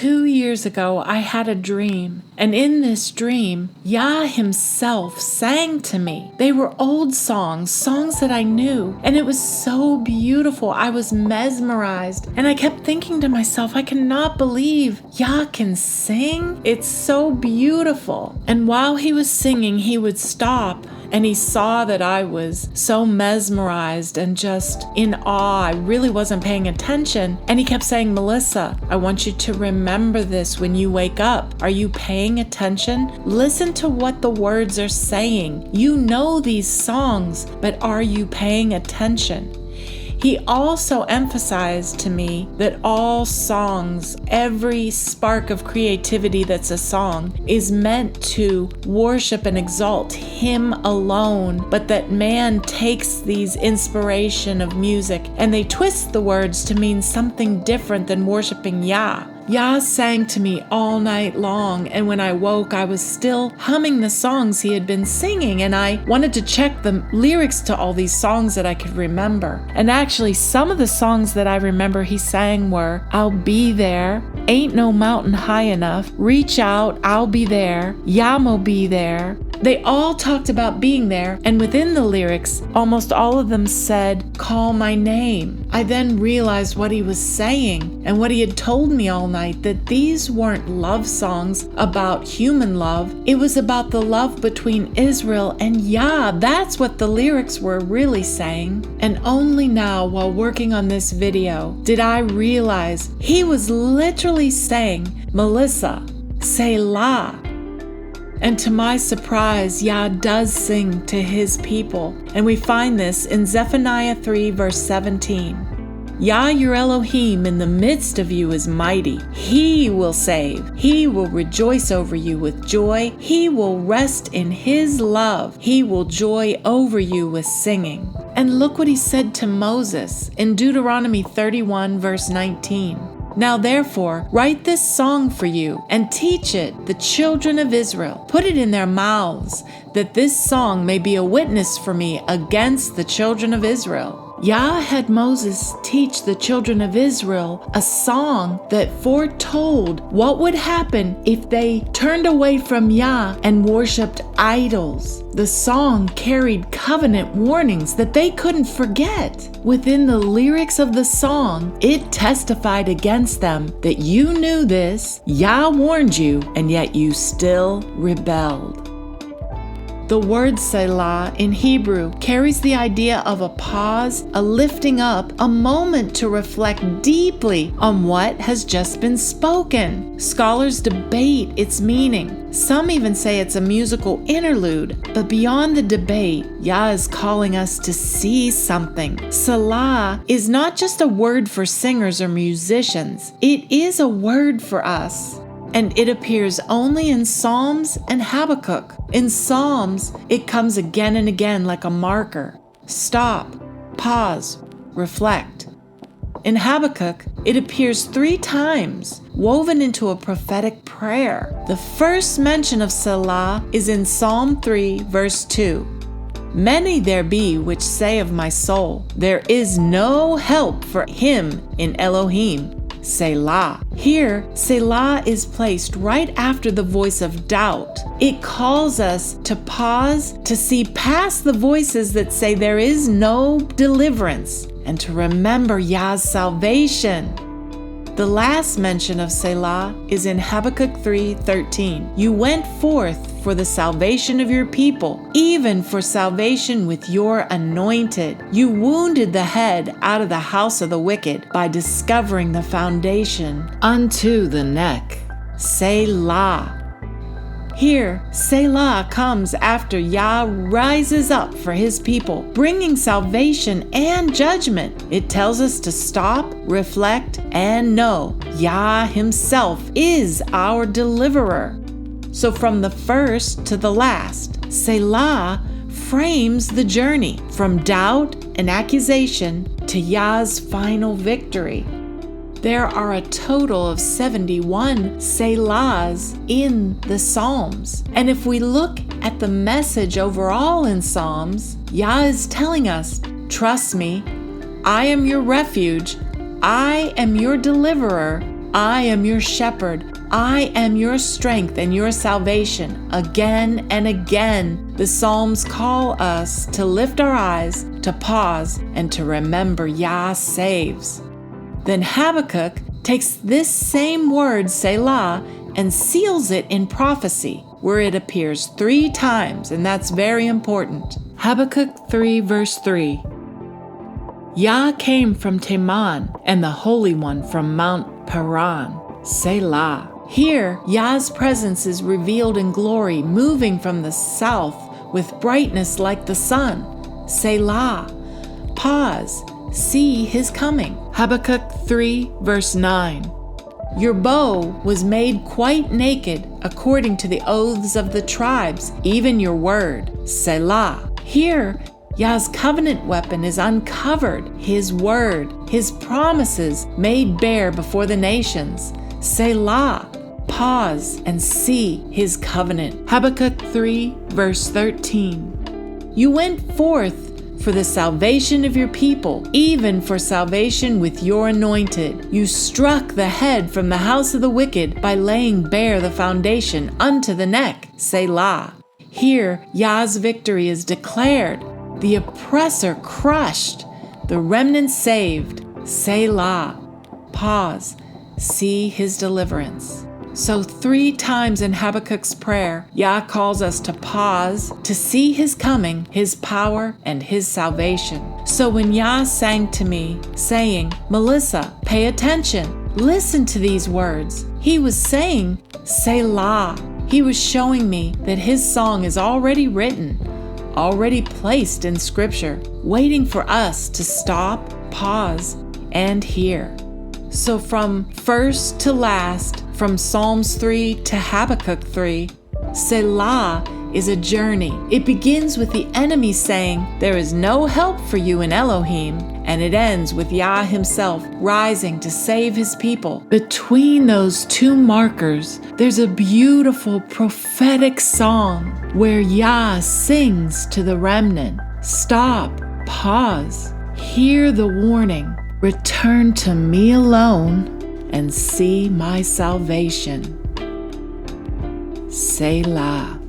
2 years ago, I had a dream, and in this dream, Yah himself sang to me. They were old songs that I knew, and it was so beautiful. I was mesmerized, and I kept thinking to myself, I cannot believe Yah can sing. It's so beautiful. And while he was singing, he would stop, and he saw that I was so mesmerized and just in awe. I really wasn't paying attention. And he kept saying, Melissa, I want you to remember this when you wake up. Are you paying attention? Listen to what the words are saying. You know these songs, but are you paying attention? He also emphasized to me that all songs, every spark of creativity that's a song, is meant to worship and exalt Him alone, but that man takes these inspiration of music and they twist the words to mean something different than worshiping Yah. Yah sang to me all night long, and when I woke, I was still humming the songs he had been singing, and I wanted to check the lyrics to all these songs that I could remember. And actually, some of the songs that I remember he sang were, I'll Be There, Ain't No Mountain High Enough, Reach Out, I'll Be There, Yah'll Be There. They all talked about being there, and within the lyrics, almost all of them said, call my name. I then realized what he was saying and what he had told me all night, that these weren't love songs about human love. It was about the love between Israel and Yah. That's what the lyrics were really saying. And only now, while working on this video, did I realize he was literally saying, Melissa, Selah. And to my surprise, Yah does sing to his people. And we find this in Zephaniah 3, verse 17. Yah, your Elohim, in the midst of you is mighty. He will save. He will rejoice over you with joy. He will rest in his love. He will joy over you with singing. And look what he said to Moses in Deuteronomy 31, verse 19. Now therefore, write this song for you and teach it the children of Israel. Put it in their mouths, that this song may be a witness for me against the children of Israel. Yah had Moses teach the children of Israel a song that foretold what would happen if they turned away from Yah and worshiped idols. The song carried covenant warnings that they couldn't forget. Within the lyrics of the song, it testified against them that you knew this, Yah warned you, and yet you still rebelled. The word Selah in Hebrew carries the idea of a pause, a lifting up, a moment to reflect deeply on what has just been spoken. Scholars debate its meaning. Some even say it's a musical interlude, but beyond the debate, Yah is calling us to see something. Selah is not just a word for singers or musicians. It is a word for us. And it appears only in Psalms and Habakkuk. In Psalms, it comes again and again like a marker. Stop, pause, reflect. In Habakkuk, it appears 3 times, woven into a prophetic prayer. The first mention of Selah is in Psalm 3, verse 2. Many there be which say of my soul, there is no help for him in Elohim. Selah. Here, Selah is placed right after the voice of doubt. It calls us to pause, to see past the voices that say there is no deliverance, and to remember Yah's salvation. The last mention of Selah is in Habakkuk 3:13. You went forth for the salvation of your people, even for salvation with your anointed. You wounded the head out of the house of the wicked by discovering the foundation unto the neck. Selah. Here, Selah comes after Yah rises up for his people, bringing salvation and judgment. It tells us to stop, reflect, and know Yah himself is our deliverer. So from the first to the last, Selah frames the journey from doubt and accusation to Yah's final victory. There are a total of 71 Selahs in the Psalms. And if we look at the message overall in Psalms, Yah is telling us, trust me, I am your refuge, I am your deliverer, I am your shepherd. I am your strength and your salvation. Again and again, the Psalms call us to lift our eyes, to pause, and to remember Yah saves. Then Habakkuk takes this same word, Selah, and seals it in prophecy, where it appears 3 times, and that's very important. Habakkuk 3, verse 3. Yah came from Teman, and the Holy One from Mount Paran. Selah. Here, Yah's presence is revealed in glory, moving from the south with brightness like the sun. Selah. Pause. See his coming. Habakkuk 3, verse 9. Your bow was made quite naked, according to the oaths of the tribes, even your word. Selah. Here, Yah's covenant weapon is uncovered, his word, his promises made bare before the nations. Selah. Pause and see his covenant. Habakkuk 3, verse 13. You went forth for the salvation of your people, even for salvation with your anointed. You struck the head from the house of the wicked by laying bare the foundation unto the neck. Selah. Here, Yah's victory is declared, the oppressor crushed, the remnant saved. Selah. Pause. See his deliverance. So 3 times in Habakkuk's prayer, Yah calls us to pause, to see his coming, his power, and his salvation. So when Yah sang to me, saying, Melissa, pay attention, listen to these words, he was saying, Selah. He was showing me that his song is already written, already placed in Scripture, waiting for us to stop, pause, and hear. So from first to last, from Psalms 3 to Habakkuk 3, Selah is a journey. It begins with the enemy saying, there is no help for you in Elohim, and it ends with Yah himself rising to save his people. Between those 2 markers, there's a beautiful prophetic song where Yah sings to the remnant. Stop, pause, hear the warning, return to me alone, and see my salvation. Selah.